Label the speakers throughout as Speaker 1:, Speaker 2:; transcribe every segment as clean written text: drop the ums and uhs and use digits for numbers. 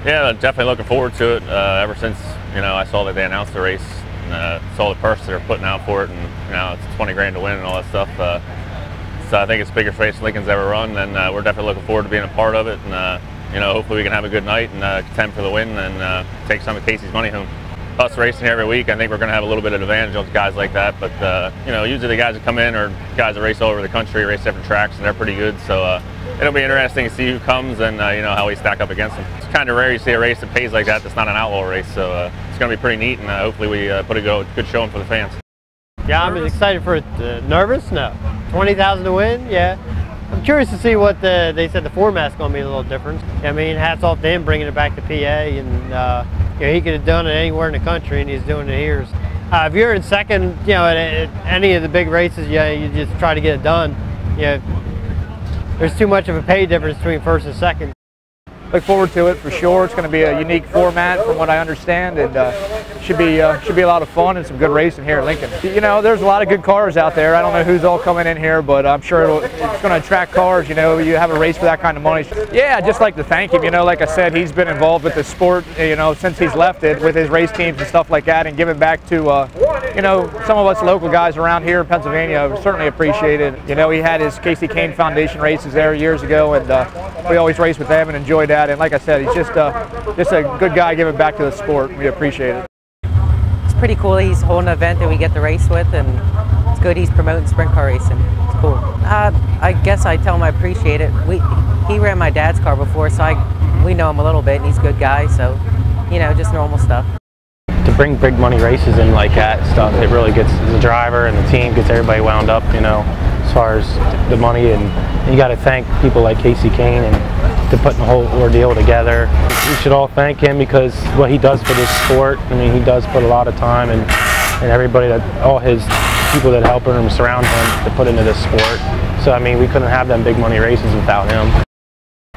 Speaker 1: Yeah, definitely looking forward to it. Ever since I saw that they announced the race and saw the purse they're putting out for it, and it's 20 grand to win and all that stuff. So I think it's the biggest race Lincoln's ever run, and we're definitely looking forward to being a part of it. And hopefully we can have a good night and contend for the win and take some of Casey's money home. Us racing here every week, I think we're going to have a little bit of advantage on guys like that. But usually the guys that come in are guys that race all over the country, race different tracks, and they're pretty good. So it'll be interesting to see who comes and how we stack up against them. It's kind of rare you see a race that pays like that. That's not an outlaw race. So it's going to be pretty neat, and hopefully we put a good showing for the fans.
Speaker 2: Yeah, I'm excited for it. Nervous? No. 20,000 to win? Yeah. I'm curious to see what they said the format's going to be a little different. I mean, hats off to him bringing it back to PA, and he could have done it anywhere in the country, and he's doing it here. If you're in second, at any of the big races, you just try to get it done. There's too much of a pay difference between first and second.
Speaker 3: Look forward to it for sure. It's going to be a unique format from what I understand, and should be a lot of fun and some good racing here at Lincoln. There's a lot of good cars out there. I don't know who's all coming in here, but I'm sure it's going to attract cars. You have a race for that kind of money. Yeah, I'd just like to thank him. Like I said, he's been involved with the sport, since he's left it, with his race teams and stuff like that, and giving back to, some of us local guys around here in Pennsylvania. Certainly appreciate it. He had his Casey Kane Foundation races there years ago, and we always race with them and enjoy that. And like I said, he's just a good guy giving back to the sport. We appreciate it.
Speaker 4: It's pretty cool. He's holding an event that we get to race with, and it's good he's promoting sprint car racing. It's cool. I guess I tell him I appreciate it. He ran my dad's car before, so we know him a little bit, and he's a good guy, so, just normal stuff.
Speaker 5: To bring big money races in like that stuff, it really gets the driver and the team, gets everybody wound up, as far as the money, and you got to thank people like Casey Kane and to putting the whole ordeal together. We should all thank him because what he does for this sport. I mean, he does put a lot of time and everybody, all his people that help him, surround him to put into this sport. So I mean, we couldn't have them big money races without him.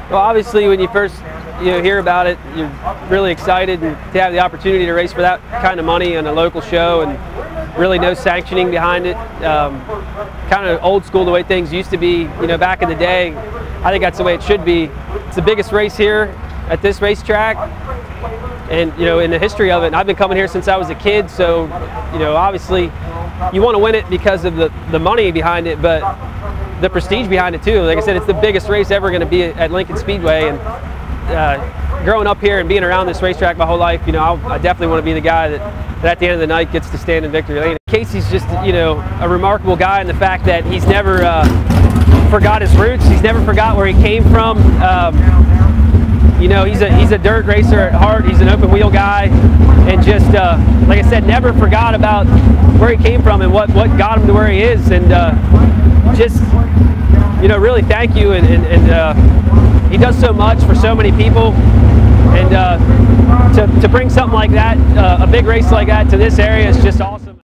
Speaker 6: Well, obviously when you first hear about it, you're really excited, and to have the opportunity to race for that kind of money on a local show, and really no sanctioning behind it. Kind of old school the way things used to be, back in the day. I think that's the way it should be. It's the biggest race here at this racetrack, and in the history of it. And I've been coming here since I was a kid, so obviously you want to win it because of the money behind it, but the prestige behind it too. Like I said, it's the biggest race ever going to be at Lincoln Speedway, and growing up here and being around this racetrack my whole life, I definitely want to be the guy that at the end of the night gets to stand in victory lane. Casey's just a remarkable guy in the fact that he's never forgot his roots. He's never forgot where he came from. He's a dirt racer at heart. He's an open wheel guy, and just like I said, never forgot about where he came from and what got him to where he is. And just really thank you. And he does so much for so many people. And to bring something like that, a big race like that, to this area is just awesome.